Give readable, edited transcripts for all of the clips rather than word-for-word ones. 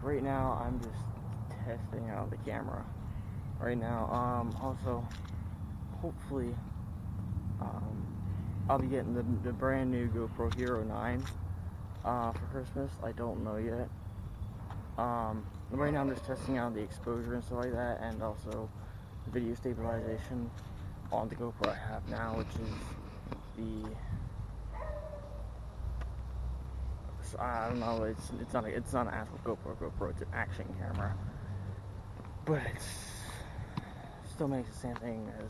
Right now I'm just testing out the camera. Right now, also, hopefully, I'll be getting the brand new GoPro Hero 9 for Christmas. I don't know yet. Right now I'm just testing out the exposure and stuff like that, and also the video stabilization on the GoPro I have now, which is the, I don't know, it's not an actual GoPro, it's an action camera, but it still makes the same thing as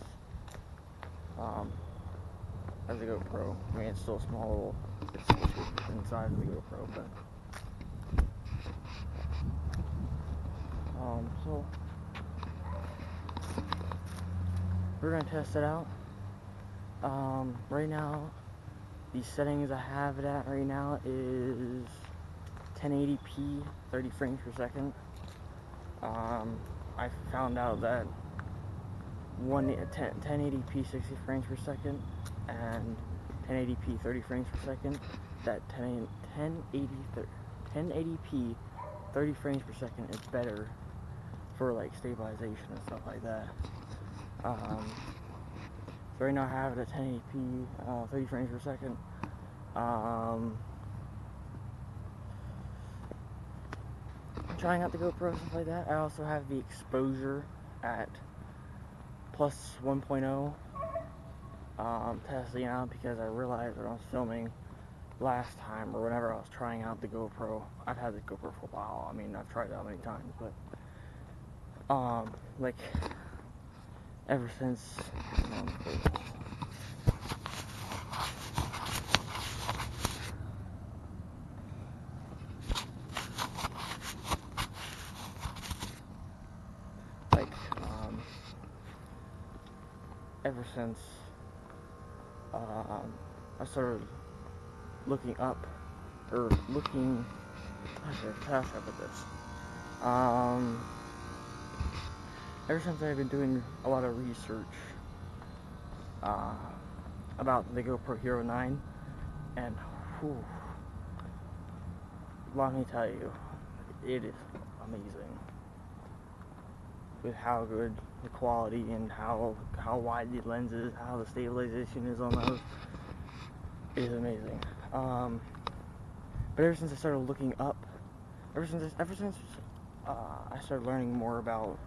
the GoPro. I mean, it's still a small little, it's inside of the GoPro, but so we're gonna test it out. Right now, the settings I have it at right now is 1080p, 30 frames per second. I found out that 1080p 60 frames per second and 1080p 30 frames per second, that 1080p 30 frames per second is better for like stabilization and stuff like that. So right now I have it at 1080p 30 frames per second. I'm trying out the GoPro and stuff like that. I also have the exposure at plus 1.0, testing out because I realized when I was filming last time, or whenever I was trying out the GoPro, I've had the GoPro for a while. I mean, I've tried it out many times, but like ever since ever since I started looking up, or looking, how should I put this? Ever since I've been doing a lot of research about the GoPro Hero 9, and let me tell you, it is amazing with how good the quality and how wide the lens is, how the stabilization is on those. It is amazing. But ever since I started looking up, ever since I started learning more about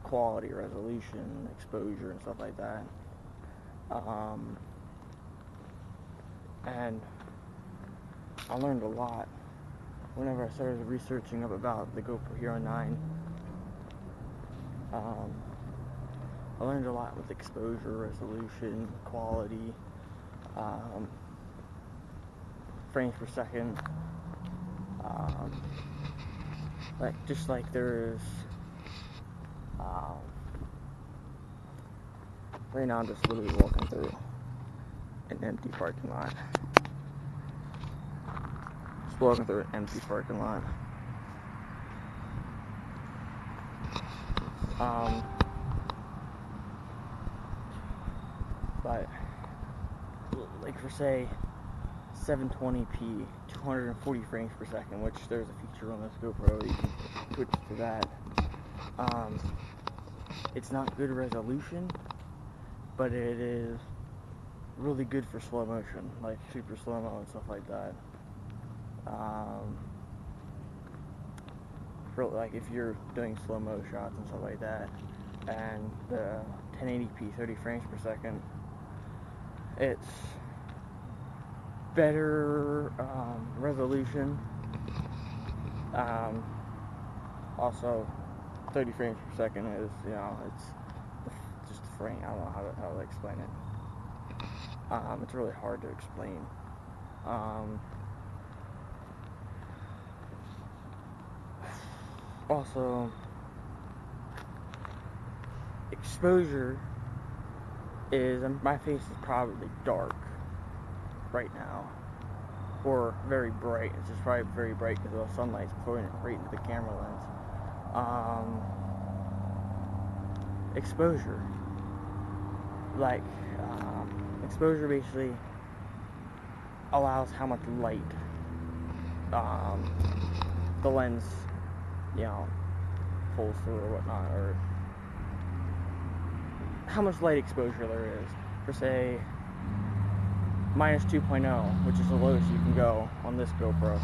quality, resolution, exposure, and stuff like that, and I learned a lot whenever I started researching up about the GoPro Hero 9. I learned a lot with exposure, resolution, quality, frames per second. Just like there's right now I'm just literally walking through an empty parking lot. Just walking through an empty parking lot. But like for say 720p, 240 frames per second, which there's a feature on this GoPro you can switch to that. It's not good resolution, but it is really good for slow motion, like super slow-mo and stuff like that. For like if you're doing slow-mo shots and stuff like that, and the 1080p 30 frames per second, it's better resolution. Also 30 frames per second is, it's just the frame. I don't know how to explain it. It's really hard to explain. Also, exposure is, my face is probably dark right now, or very bright. It's just probably very bright because the sunlight's pouring it right into the camera lens. Exposure, exposure basically allows how much light the lens, pulls through or whatnot, or how much light exposure there is for, say, minus 2.0, which is the lowest you can go on this GoPro.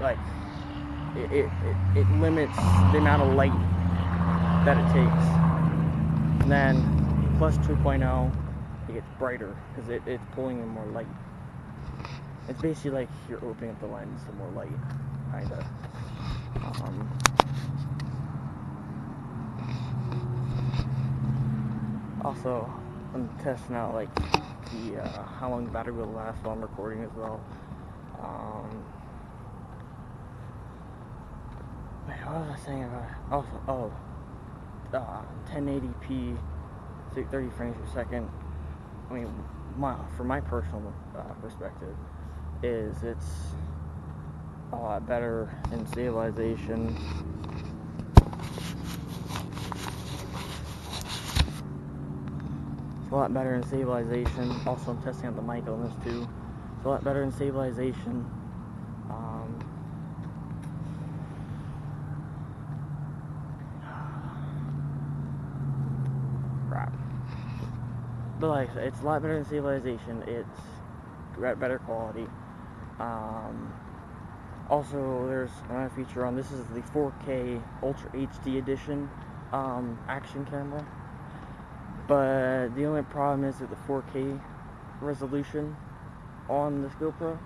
Like, it limits the amount of light that it takes. And then plus 2.0, it gets brighter because it's pulling in more light. It's basically like you're opening up the lens to more light, kinda. Also, I'm testing out like the how long the battery will last while I'm recording as well. Wait, what was I saying about it? Also, 1080p, 30 frames per second. I mean, from my personal perspective, it's a lot better in stabilization. It's a lot better in stabilization. Also, I'm testing out the mic on this too. It's a lot better in stabilization. Crap. But like, it's a lot better in stabilization. It's better quality. Also, there's another feature on this. Is the 4K Ultra HD edition action camera. But the only problem is that the 4K resolution on this GoPro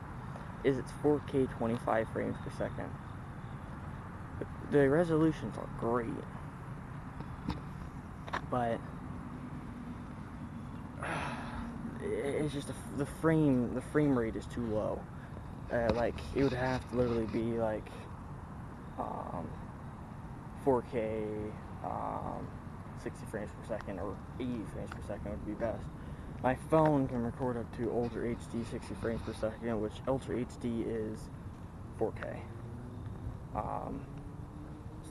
is it's 4K 25 frames per second. The resolutions are great, but it's just the frame rate is too low. Like, it would have to literally be like 4K 60 frames per second or 80 frames per second would be best. My phone can record up to Ultra HD 60 frames per second, which Ultra HD is 4K.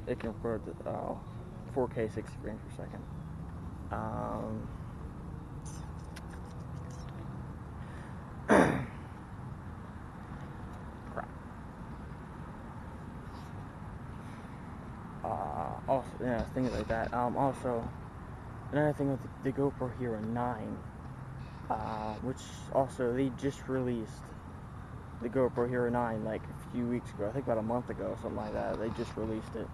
It can record 4K 60 frames per second. Crap. Also, yeah, things like that. Also, another thing with the GoPro Hero 9, which also they just released the GoPro Hero 9 like a few weeks ago. I think about a month ago, something like that. They just released it.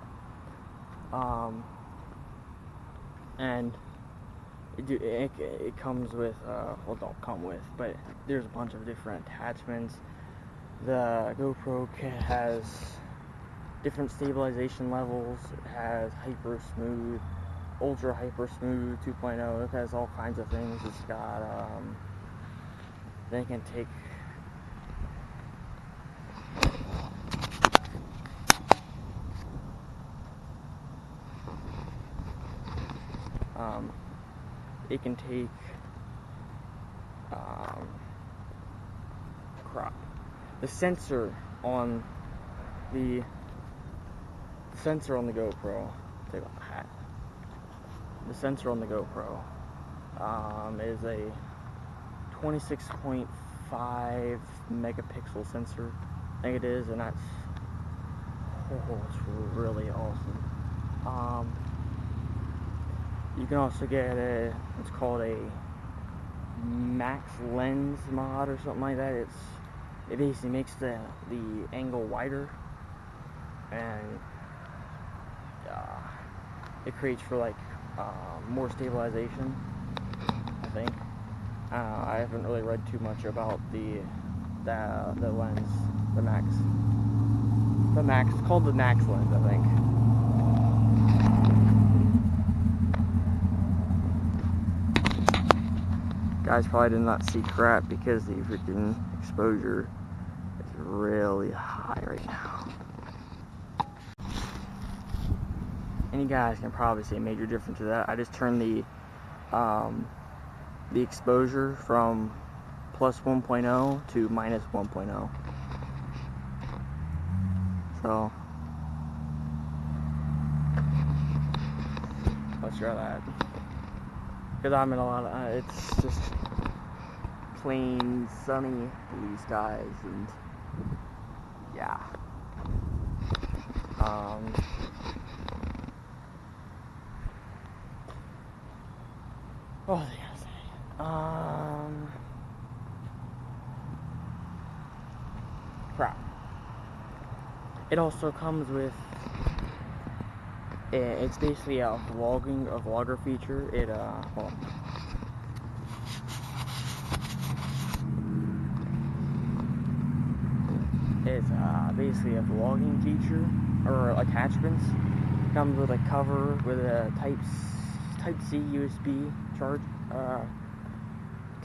And it comes with, well, don't come with, but there's a bunch of different attachments. The GoPro has different stabilization levels. It has hyper smooth, ultra hyper smooth 2.0. It has all kinds of things. It's got, they can take it can take the sensor on the GoPro. Take off the hat. The sensor on the GoPro is a 26.5 megapixel sensor. I think it is, and that's it's really awesome. You can also get it's called a max lens mod or something like that. It basically makes the angle wider, and it creates for like more stabilization, I think. I haven't really read too much about the lens, the max. It's called the max lens, I think. Guys probably did not see crap because the freaking exposure is really high right now. And you guys can probably see a major difference to that. I just turned the exposure from plus 1.0 to minus 1.0. So let's try that. Because I'm in a lot of, it's plain, sunny blue skies, and yeah. What was I gonna say? Crap. It also comes with, it's basically a vlogger feature. Hold on. It's basically a vlogging feature, or attachments. Comes with a cover with a Type-C USB charge,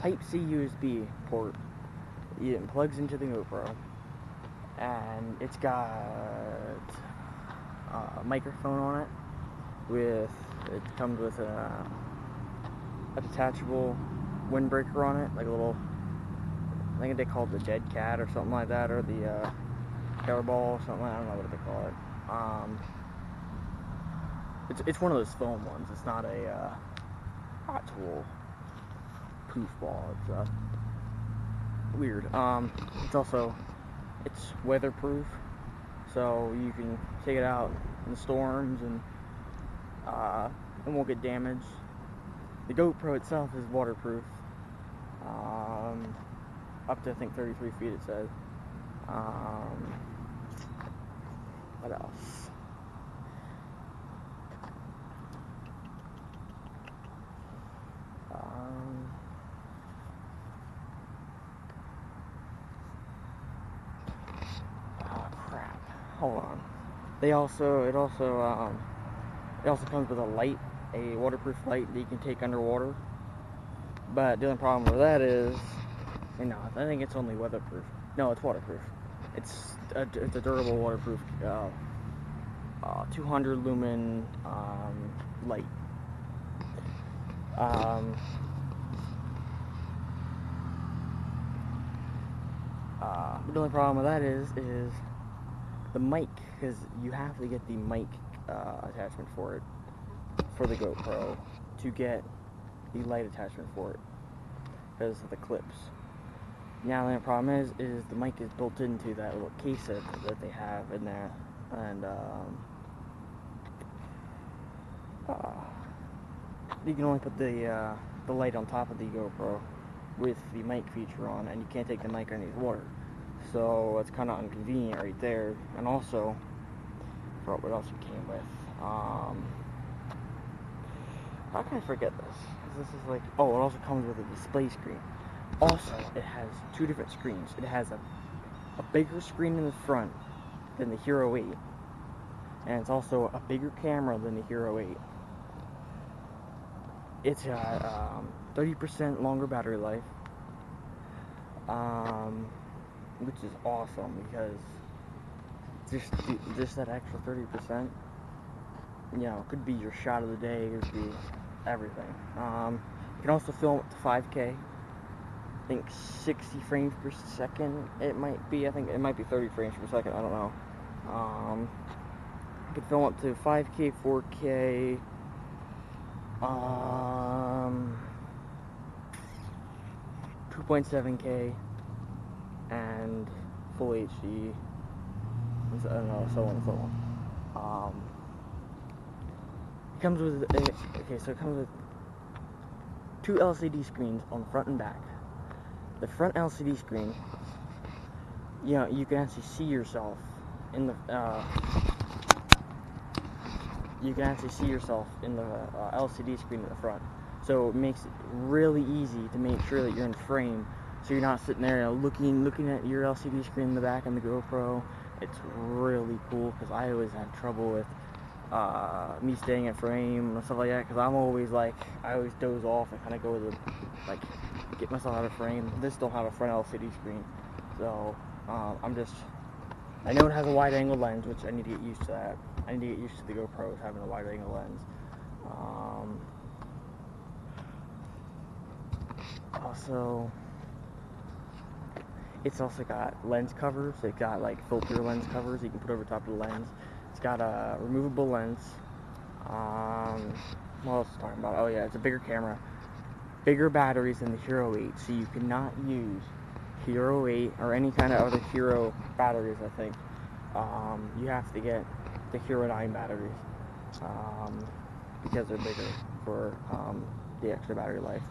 Type-C USB port. It plugs into the GoPro, and it's got a microphone on it. It comes with a detachable windbreaker on it, like a little, I think they call it the Dead Cat or something like that, or the Hairball or something. I don't know what they call it. It's one of those foam ones. It's not a actual poof ball. It's weird. It's weatherproof, so you can take it out in storms and it won't get damaged. The GoPro itself is waterproof, up to I think 33 feet it says. What else? Crap. Hold on. It also comes with a light, a waterproof light that you can take underwater. But the only problem with that is, I think it's only weatherproof. No, it's waterproof. It's a durable waterproof 200 lumen light. But the only problem with that is the mic, because you have to get the mic attachment for it, for the GoPro, to get the light attachment for it, because of the clips. Now the only problem is the mic is built into that little case that they have in there, and you can only put the light on top of the GoPro with the mic feature on, and you can't take the mic underneath water. So it's kind of inconvenient right there. And also, I forgot what else it came with. How can I forget this? This is like, it also comes with a display screen. Also, it has two different screens. It has a bigger screen in the front than the Hero 8, and it's also a bigger camera than the Hero 8. It's got 30% longer battery life, which is awesome, because just that extra 30%, could be your shot of the day. It could be everything. You can also film up to 5K. I think 60 frames per second it might be. I think it might be 30 frames per second. I don't know. You can film up to 5K, 4K, 2.7K, and full HD, and so on and so on. It comes with it comes with two LCD screens on the front and back. The front LCD screen, you can actually see yourself in the LCD screen in the front. So it makes it really easy to make sure that you're in frame, so you're not sitting there looking at your LCD screen in the back on the GoPro. It's really cool, because I always have trouble with me staying in frame and stuff like that, because I always doze off and kind of go to get myself out of frame. This don't have a front LCD screen, so I know it has a wide angle lens, which I need to get used to that. I need to get used to the GoPros having a wide angle lens. Also, it's also got lens covers. It's got filter lens covers you can put over top of the lens. It's got a removable lens. What else is talking about? Oh yeah, it's a bigger camera. bigger batteries than the Hero 8, so you cannot use Hero 8 or any kind of other Hero batteries, I think. You have to get the Hero 9 batteries, because they're bigger for the extra battery life.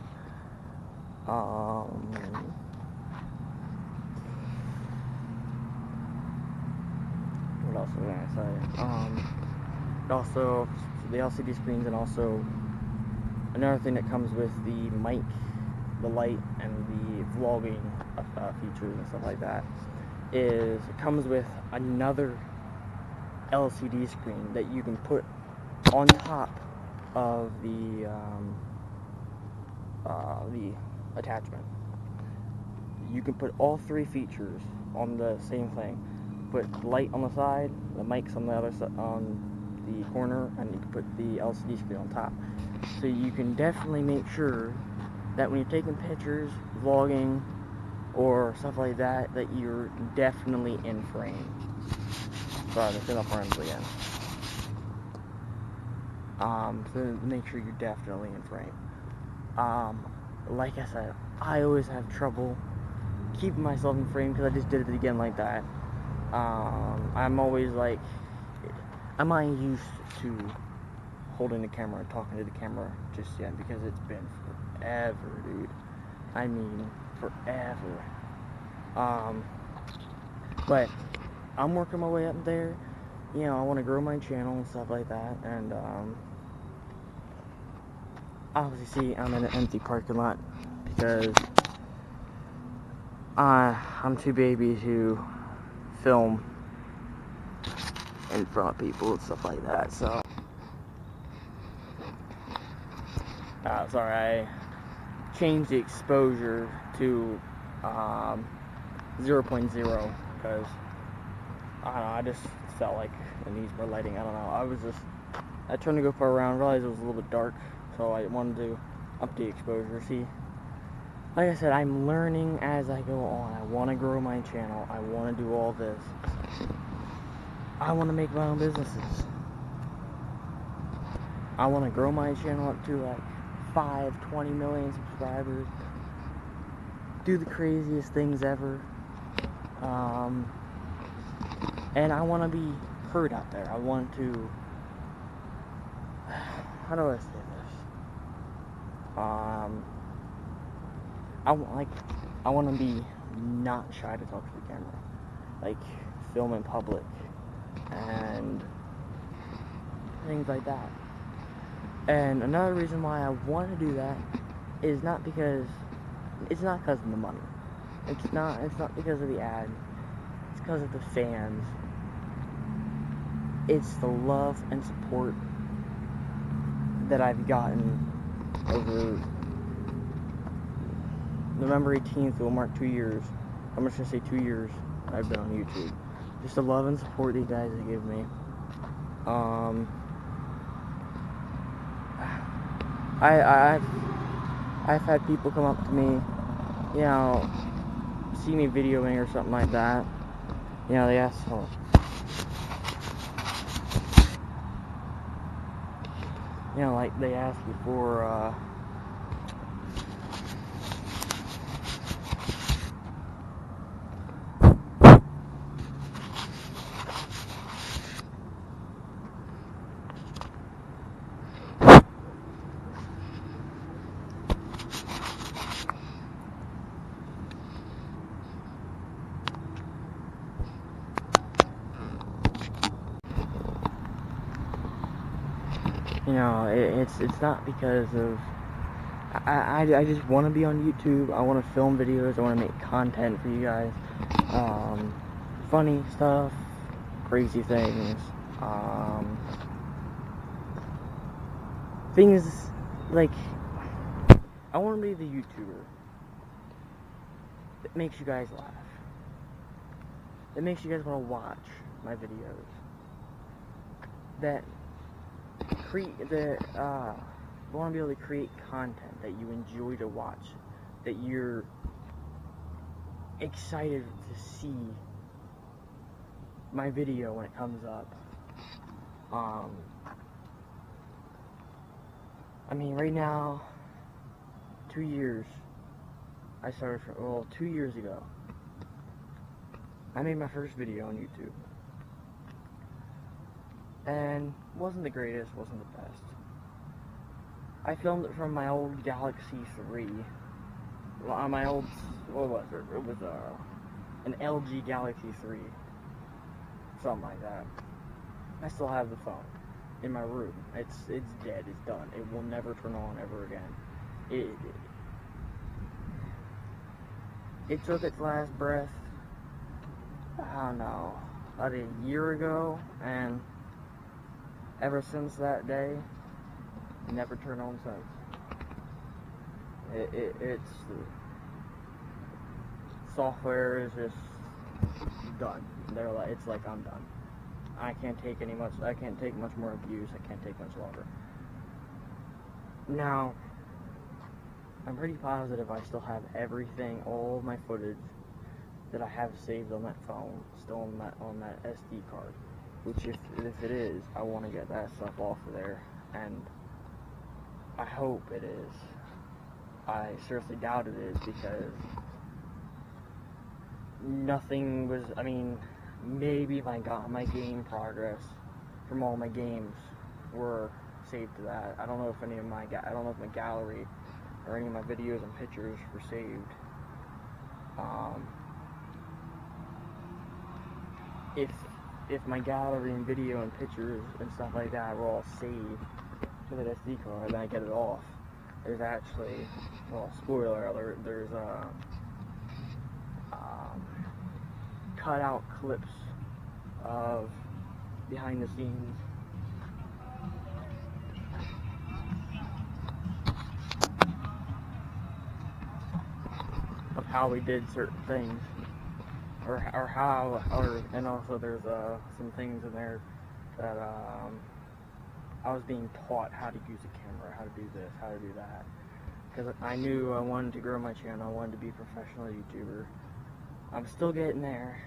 What else was I gonna say? Also, the LCD screens, and also another thing that comes with the mic, the light, and the vlogging features and stuff like that is it comes with another LCD screen that you can put on top of the attachment. You can put all three features on the same thing. Put light on the side, the mic's on the other side, on the corner, and you can put the LCD screen on top. So you can definitely make sure that when you're taking pictures, vlogging, or stuff like that, that you're definitely in frame. Sorry, I'm up frames again. So make sure you're definitely in frame. Like I said, I always have trouble keeping myself in frame because I just did it again like that. I'm always like, I'm not used to holding the camera and talking to the camera just yet because it's been forever, dude. I mean, forever. But I'm working my way up there. You know, I want to grow my channel and stuff like that, and obviously I'm in an empty parking lot because I'm too baby to film in front of people and stuff like that, so sorry, I changed the exposure to 0.0 because I don't know, I just felt like it needs more lighting. I don't know, I turned to go for a round, realized it was a little bit dark, so I wanted to up the exposure. See, like I said, I'm learning as I go on. I want to grow my channel. I want to do all this. I want to make my own businesses. I want to grow my channel up to like 20 million subscribers. Do the craziest things ever. And I want to be heard out there. I want to, how do I say this? I want to be not shy to talk to the camera, like film in public and things like that. And another reason why I want to do that is not because of the money. It's not because of the ad. It's because of the fans. It's the love and support that I've gotten over November 18th. Will mark 2 years. I'm just gonna say 2 years I've been on YouTube. Just the love and support that you guys have given me. I've had people come up to me, you know, see me videoing or something like that. You know, they ask, you know, like they ask you for, you know, it's not because of, I just want to be on YouTube. I want to film videos. I want to make content for you guys. Funny stuff, crazy things, things like, I want to be the YouTuber that makes you guys laugh, that makes you guys want to watch my videos, that want to be able to create content that you enjoy to watch, that you're excited to see my video when it comes up. I mean, right now, 2 years, I started, 2 years ago, I made my first video on YouTube. And wasn't the greatest, wasn't the best. I filmed it from my old Galaxy 3. Well, on my old, what was it? It was an LG Galaxy 3. Something like that. I still have the phone in my room. It's dead, it's done. It will never turn on ever again. It took its last breath, I don't know, about a year ago, and ever since that day, never turned on since. It's software is just done. It's like I'm done. I can't take much more abuse. I can't take much longer. Now, I'm pretty positive I still have everything, all of my footage that I have saved on that phone, still on that SD card. Which, if it is, I want to get that stuff off of there, and I hope it is. I seriously doubt it is, because nothing was, I mean, maybe my game progress from all my games were saved to that. I don't know if my gallery or any of my videos and pictures were saved. If my gallery and video and pictures and stuff like that were all saved to that SD card, then I get it off. There's actually, well, spoiler alert, there's cut out clips of behind the scenes of how we did certain things, and also there's some things in there that I was being taught how to use a camera, how to do this, how to do that, because I knew I wanted to grow my channel, I wanted to be a professional YouTuber. I'm still getting there.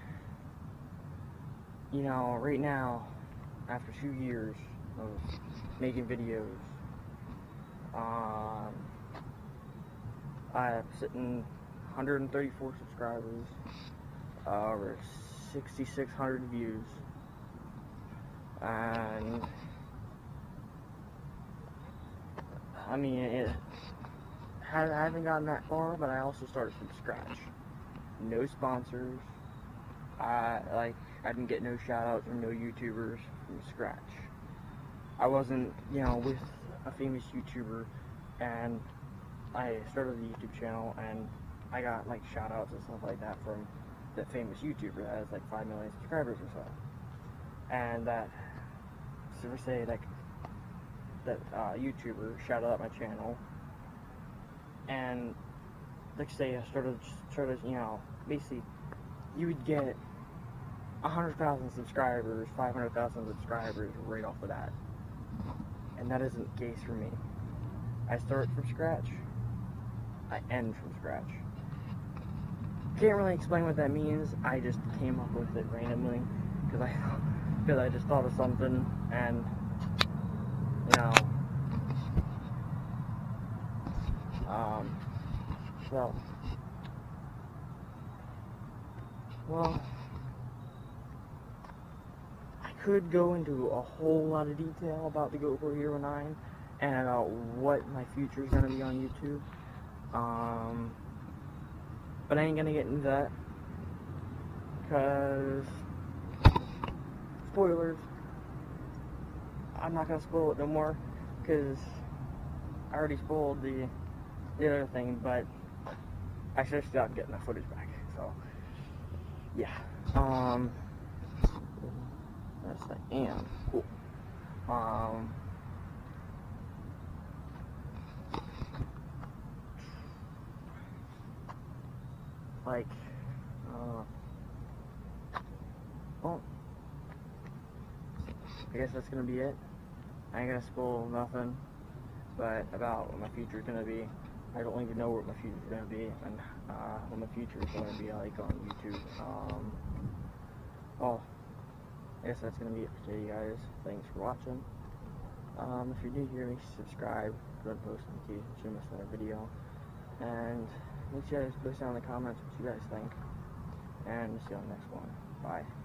You know, right now, after 2 years of making videos, I'm sitting 134 subscribers, over 6,600 views, and I mean, I haven't gotten that far, but I also started from scratch. No sponsors. I didn't get no shout-outs from no YouTubers from scratch. I wasn't, with a famous YouTuber, and I started a YouTube channel, and I got, shout-outs and stuff like that from that famous YouTuber that has, 5 million subscribers or so. And that YouTuber shouted out my channel, and, say I started, basically, you would get 100,000 subscribers, 500,000 subscribers right off of that. And that isn't the case for me. I start from scratch, I end from scratch. Can't really explain what that means. I just came up with it randomly, because I just thought of something, and, well, I could go into a whole lot of detail about the GoPro Hero 9 and about what my future is going to be on YouTube, but I ain't going to get into that, because, spoilers, I'm not going to spoil it no more, because I already spoiled the other thing, but I should stop getting that footage back, so, yeah, yes, I am, cool, well, I guess that's gonna be it. I ain't gonna spoil nothing, but about what my future is gonna be. I don't even know what my future is gonna be, and what my future is gonna be like on YouTube. Well, I guess that's gonna be it for today, guys. Thanks for watching. If you're new here, make sure you subscribe. Go to post notifications, so you miss another video. And make sure you guys post down in the comments what you guys think. And see you on the next one. Bye.